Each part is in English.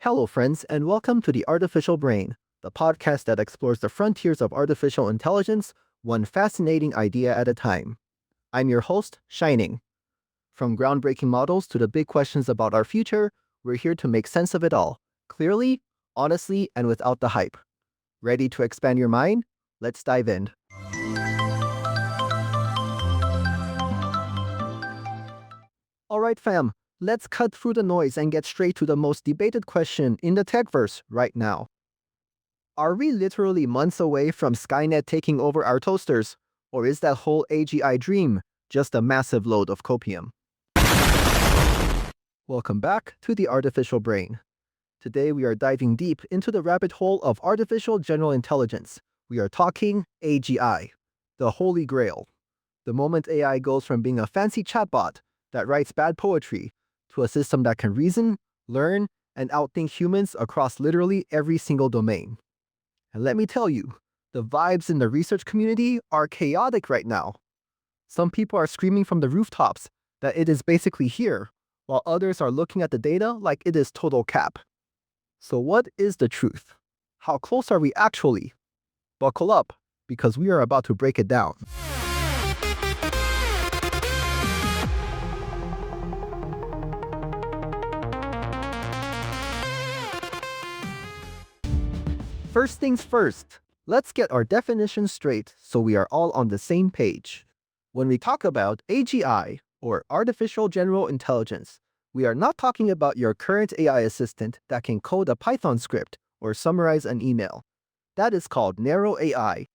Hello, friends, and welcome to The Artificial Brain, the podcast that explores the frontiers of artificial intelligence, one fascinating idea at a time. I'm your host, Shining. From groundbreaking models to the big questions about our future, we're here to make sense of it all, clearly, honestly, and without the hype. Ready to expand your mind? Let's dive in. Alright, fam, let's cut through the noise and get straight to the most debated question in the techverse right now. Are we literally months away from Skynet taking over our toasters, or is that whole AGI dream just a massive load of copium? Welcome back to The Artificial Brain. Today we are diving deep into the rabbit hole of artificial general intelligence. We are talking AGI, the holy grail. The moment AI goes from being a fancy chatbot that writes bad poetry to a system that can reason, learn, and outthink humans across literally every single domain. And let me tell you, the vibes in the research community are chaotic right now. Some people are screaming from the rooftops that it is basically here, while others are looking at the data like it is total cap. So what is the truth? How close are we actually? Buckle up, because we are about to break it down. First things first, let's get our definition straight so we are all on the same page. When we talk about AGI, or Artificial General Intelligence, we are not talking about your current AI assistant that can code a Python script or summarize an email. That is called narrow AI.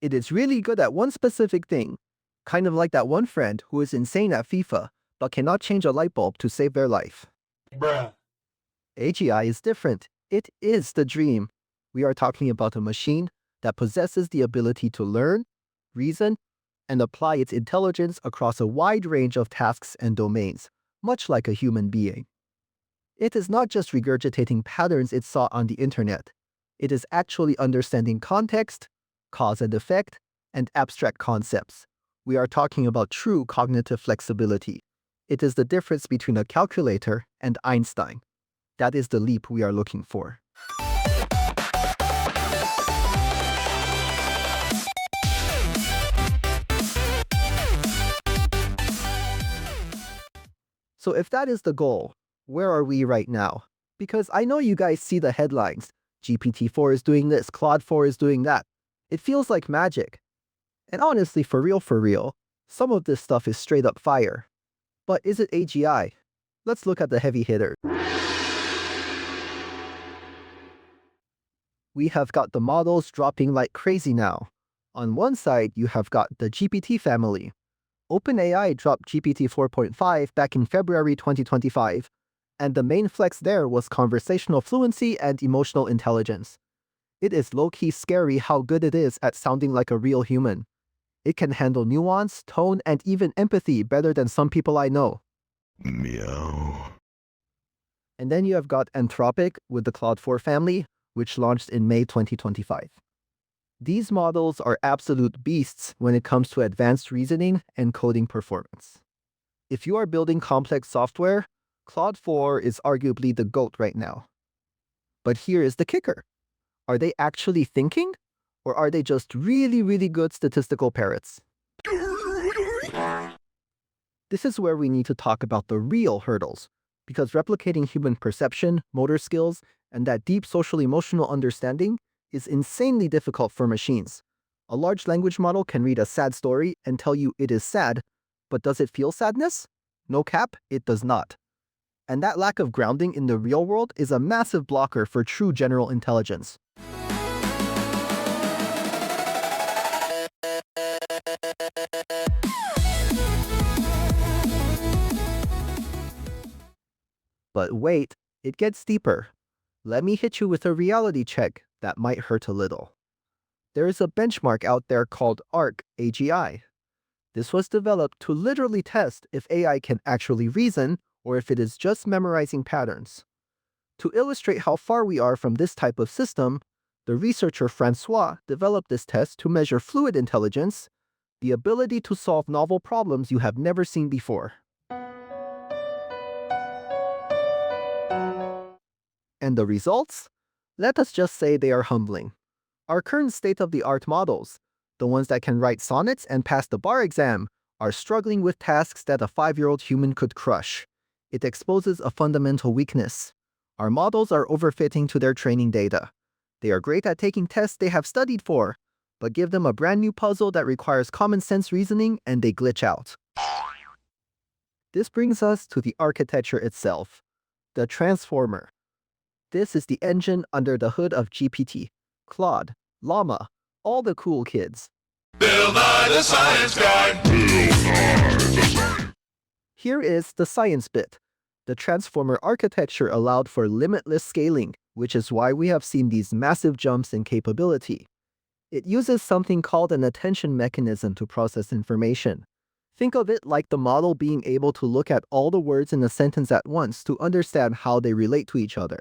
It is really good at one specific thing, kind of like that one friend who is insane at FIFA but cannot change a light bulb to save their life. Bruh. AGI is different. It is the dream. We are talking about a machine that possesses the ability to learn, reason, and apply its intelligence across a wide range of tasks and domains, much like a human being. It is not just regurgitating patterns it saw on the internet. It is actually understanding context, cause and effect, and abstract concepts. We are talking about true cognitive flexibility. It is the difference between a calculator and Einstein. That is the leap we are looking for. So if that is the goal, where are we right now? Because I know you guys see the headlines. GPT-4 is doing this, Claude 4 is doing that. It feels like magic. And honestly, for real, some of this stuff is straight up fire. But is it AGI? Let's look at the heavy hitters. We have got the models dropping like crazy now. On one side, you have got the GPT family. OpenAI dropped GPT 4.5 back in February 2025, and the main flex there was conversational fluency and emotional intelligence. It is low-key scary how good it is at sounding like a real human. It can handle nuance, tone, and even empathy better than some people I know. Meow. And then you have got Anthropic with the Claude 4 family, which launched in May 2025. These models are absolute beasts when it comes to advanced reasoning and coding performance. If you are building complex software, Claude 4 is arguably the GOAT right now. But here is the kicker. Are they actually thinking? Or are they just really good statistical parrots? This is where we need to talk about the real hurdles, because replicating human perception, motor skills, and that deep social-emotional understanding is insanely difficult for machines. A large language model can read a sad story and tell you it is sad, but does it feel sadness? No cap, it does not. And that lack of grounding in the real world is a massive blocker for true general intelligence. But wait, it gets deeper. Let me hit you with a reality check that might hurt a little. There is a benchmark out there called ARC-AGI. This was developed to literally test if AI can actually reason or if it is just memorizing patterns. To illustrate how far we are from this type of system, the researcher Francois developed this test to measure fluid intelligence, the ability to solve novel problems you have never seen before. And the results? Let us just say they are humbling. Our current state-of-the-art models, the ones that can write sonnets and pass the bar exam, are struggling with tasks that a 5-year-old human could crush. It exposes a fundamental weakness. Our models are overfitting to their training data. They are great at taking tests they have studied for, but give them a brand new puzzle that requires common sense reasoning and they glitch out. This brings us to the architecture itself, the transformer. This is the engine under the hood of GPT, Claude, Llama, all the cool kids. Bill Nye the Science Guy. Here is the science bit. The transformer architecture allowed for limitless scaling, which is why we have seen these massive jumps in capability. It uses something called an attention mechanism to process information. Think of it like the model being able to look at all the words in a sentence at once to understand how they relate to each other.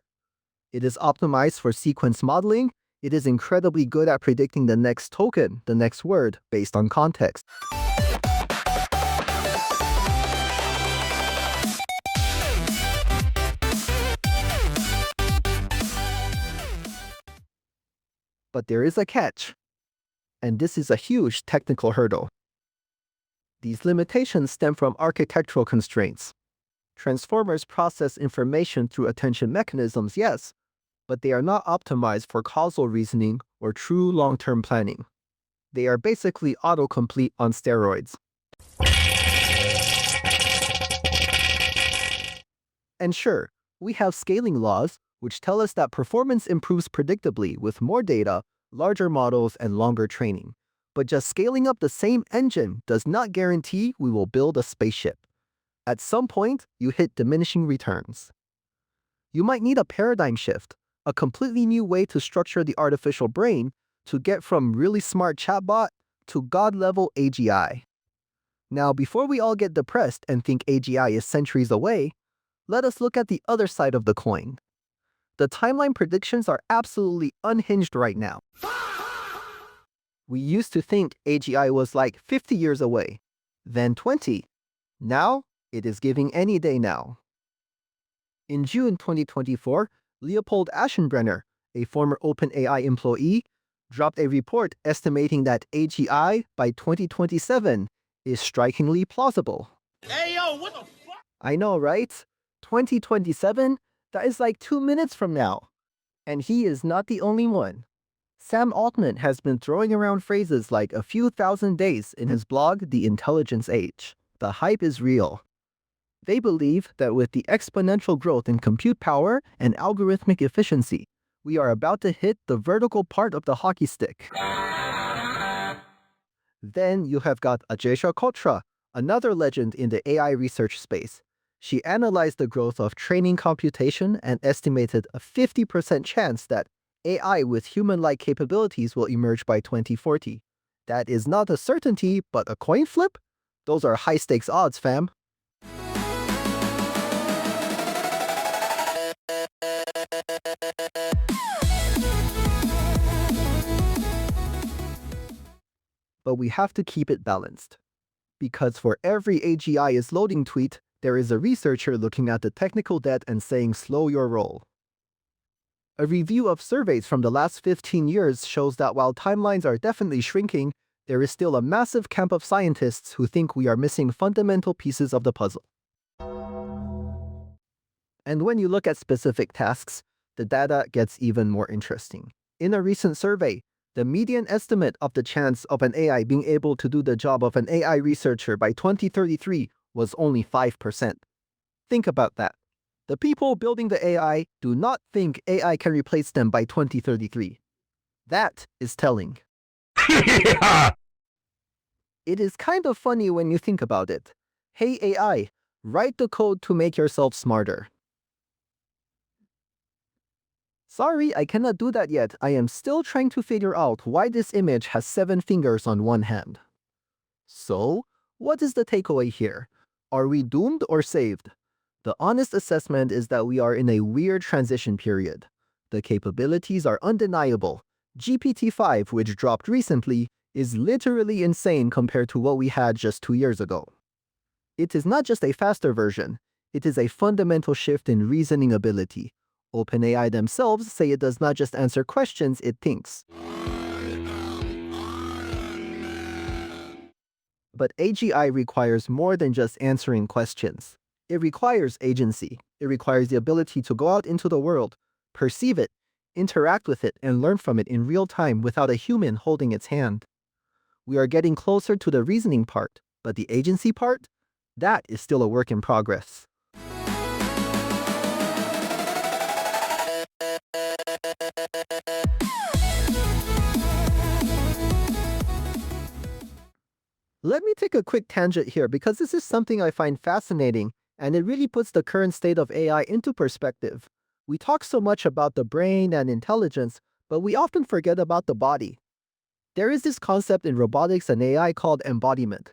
It is optimized for sequence modeling. It is incredibly good at predicting the next token, the next word, based on context. But there is a catch. And this is a huge technical hurdle. These limitations stem from architectural constraints. Transformers process information through attention mechanisms, yes, but they are not optimized for causal reasoning or true long-term planning. They are basically autocomplete on steroids. And sure, we have scaling laws, which tell us that performance improves predictably with more data, larger models, and longer training. But just scaling up the same engine does not guarantee we will build a spaceship. At some point, you hit diminishing returns. You might need a paradigm shift, a completely new way to structure the artificial brain to get from really smart chatbot to God-level AGI. Now, before we all get depressed and think AGI is centuries away, let us look at the other side of the coin. The timeline predictions are absolutely unhinged right now. We used to think AGI was like 50 years away, then 20. Now, it is giving any day now. In June 2024, Leopold Aschenbrenner, a former OpenAI employee, dropped a report estimating that AGI by 2027 is strikingly plausible. Hey, yo, what the fuck? I know, right? 2027? That is like 2 minutes from now. And he is not the only one. Sam Altman has been throwing around phrases like a few thousand days in his blog, The Intelligence Age. The hype is real. They believe that with the exponential growth in compute power and algorithmic efficiency, we are about to hit the vertical part of the hockey stick. Then you have got Ajesha Kotra, another legend in the AI research space. She analyzed the growth of training computation and estimated a 50% chance that AI with human-like capabilities will emerge by 2040. That is not a certainty, but a coin flip? Those are high-stakes odds, fam. But we have to keep it balanced. Because for every AGI is loading tweet, there is a researcher looking at the technical debt and saying slow your roll. A review of surveys from the last 15 years shows that while timelines are definitely shrinking, there is still a massive camp of scientists who think we are missing fundamental pieces of the puzzle. And when you look at specific tasks, the data gets even more interesting. In a recent survey, the median estimate of the chance of an AI being able to do the job of an AI researcher by 2033 was only 5%. Think about that. The people building the AI do not think AI can replace them by 2033. That is telling. It is kind of funny when you think about it. Hey AI, write the code to make yourself smarter. Sorry, I cannot do that yet. I am still trying to figure out why this image has 7 fingers on one hand. So, what is the takeaway here? Are we doomed or saved? The honest assessment is that we are in a weird transition period. The capabilities are undeniable. GPT-5, which dropped recently, is literally insane compared to what we had just 2 years ago. It is not just a faster version, it is a fundamental shift in reasoning ability. OpenAI themselves say it does not just answer questions, it thinks. But AGI requires more than just answering questions. It requires agency. It requires the ability to go out into the world, perceive it, interact with it, and learn from it in real time without a human holding its hand. We are getting closer to the reasoning part, but the agency part? That is still a work in progress. Let me take a quick tangent here because this is something I find fascinating and it really puts the current state of AI into perspective. We talk so much about the brain and intelligence, but we often forget about the body. There is this concept in robotics and AI called embodiment.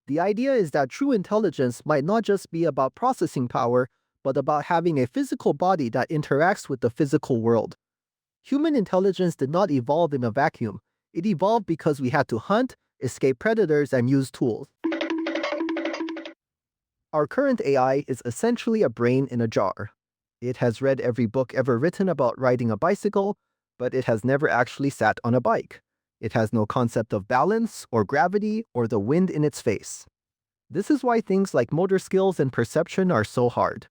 The idea is that true intelligence might not just be about processing power, but about having a physical body that interacts with the physical world. Human intelligence did not evolve in a vacuum. It evolved because we had to hunt, escape predators, and use tools. Our current AI is essentially a brain in a jar. It has read every book ever written about riding a bicycle, but it has never actually sat on a bike. It has no concept of balance, or gravity, or the wind in its face. This is why things like motor skills and perception are so hard.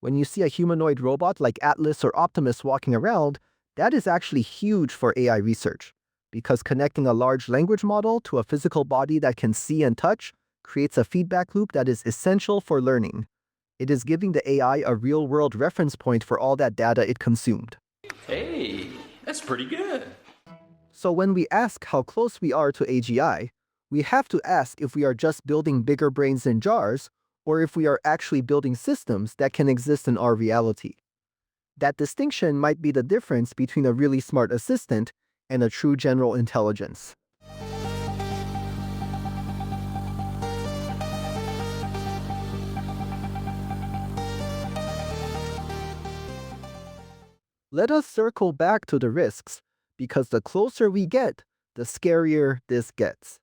When you see a humanoid robot like Atlas or Optimus walking around, that is actually huge for AI research, because connecting a large language model to a physical body that can see and touch creates a feedback loop that is essential for learning. It is giving the AI a real-world reference point for all that data it consumed. Hey, that's pretty good. So when we ask how close we are to AGI, we have to ask if we are just building bigger brains in jars, or if we are actually building systems that can exist in our reality. That distinction might be the difference between a really smart assistant and a true general intelligence. Let us circle back to the risks, because the closer we get, the scarier this gets.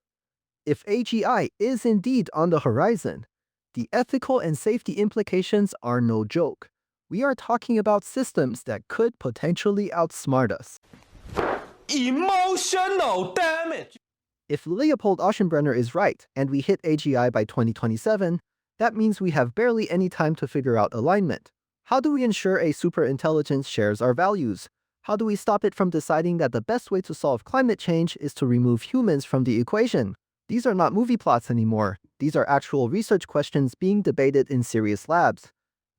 If AGI is indeed on the horizon, the ethical and safety implications are no joke. We are talking about systems that could potentially outsmart us. Emotional damage. If Leopold Aschenbrenner is right and we hit AGI by 2027, that means we have barely any time to figure out alignment. How do we ensure a superintelligence shares our values? How do we stop it from deciding that the best way to solve climate change is to remove humans from the equation? These are not movie plots anymore. These are actual research questions being debated in serious labs.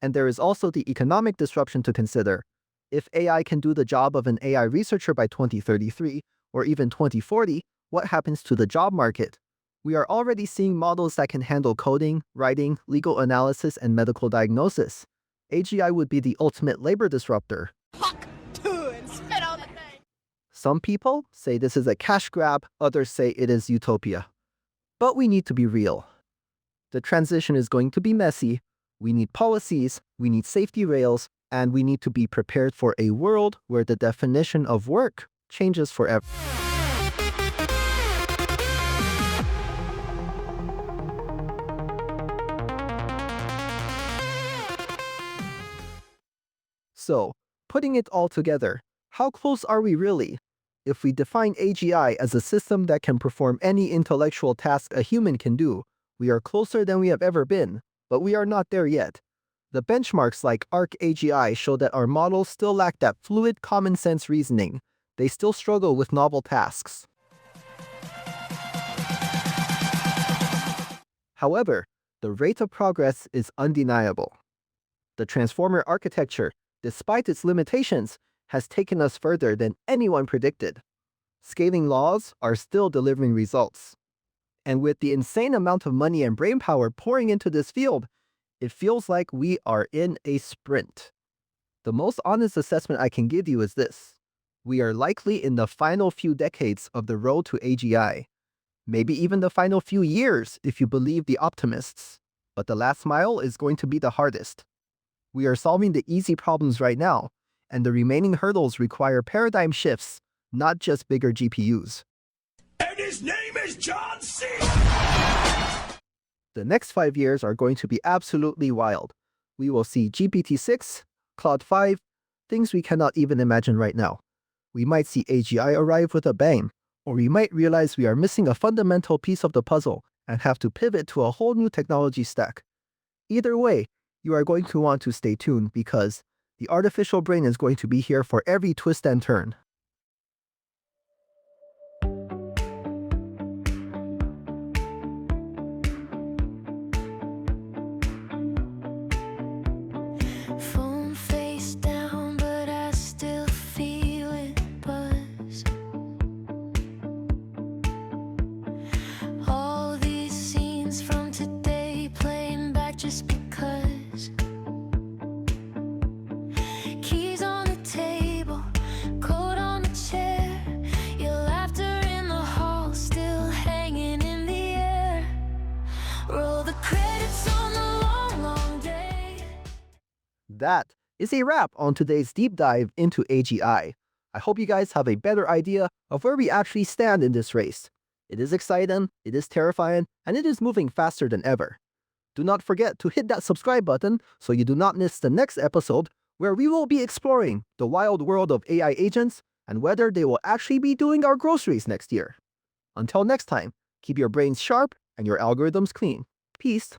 And there is also the economic disruption to consider. If AI can do the job of an AI researcher by 2033, or even 2040, what happens to the job market? We are already seeing models that can handle coding, writing, legal analysis, and medical diagnosis. AGI would be the ultimate labor disruptor. Some people say this is a cash grab, others say it is utopia. But we need to be real. The transition is going to be messy. We need policies, we need safety rails, and we need to be prepared for a world where the definition of work changes forever. So, putting it all together, how close are we really? If we define AGI as a system that can perform any intellectual task a human can do, we are closer than we have ever been, but we are not there yet. The benchmarks like ARC-AGI show that our models still lack that fluid, common-sense reasoning. They still struggle with novel tasks. However, the rate of progress is undeniable. The transformer architecture, despite its limitations, has taken us further than anyone predicted. Scaling laws are still delivering results. And with the insane amount of money and brainpower pouring into this field, it feels like we are in a sprint. The most honest assessment I can give you is this. We are likely in the final few decades of the road to AGI. Maybe even the final few years if you believe the optimists. But the last mile is going to be the hardest. We are solving the easy problems right now, and the remaining hurdles require paradigm shifts, not just bigger GPUs. And his name is John C. The next 5 years are going to be absolutely wild. We will see GPT-6, Claude 5, things we cannot even imagine right now. We might see AGI arrive with a bang, or we might realize we are missing a fundamental piece of the puzzle and have to pivot to a whole new technology stack. Either way, you are going to want to stay tuned because the artificial brain is going to be here for every twist and turn. Phone face down, but I still feel it buzz. All these scenes from today playing back just because. Keys on the table, coat on the chair. Your laughter in the hall, still hanging in the air. Roll the credits on the long, long day. That is a wrap on today's deep dive into AGI. I hope you guys have a better idea of where we actually stand in this race. It is exciting, it is terrifying, and it is moving faster than ever. Do not forget to hit that subscribe button so you do not miss the next episode where we will be exploring the wild world of AI agents and whether they will actually be doing our groceries next year. Until next time, keep your brains sharp and your algorithms clean. Peace.